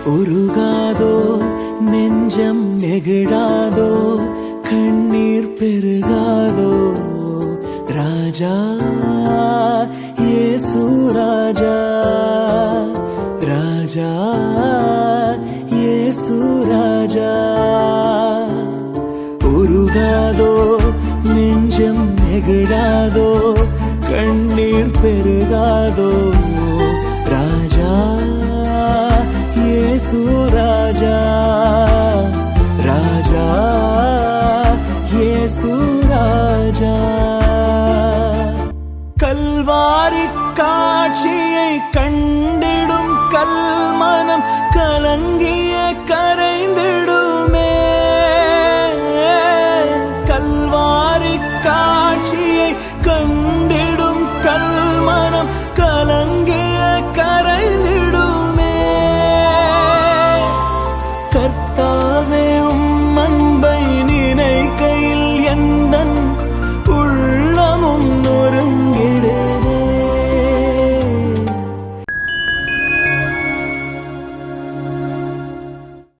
உருகாதோ நெஞ்சம் நெகிழாதோ கண்ணீர் பெருகாதோ ராஜா இயேசு ராஜா ராஜா இயேசு ராஜா உருகாதோ நெஞ்சம் நெகிழாதோ கண்ணீர் பெருகாதோ ராஜா இயேசு ராஜா ராஜா இயேசு ராஜா கல்வாரி காட்சியை கண்டிடும் கல்மனம் கலங்கிய கரைந்து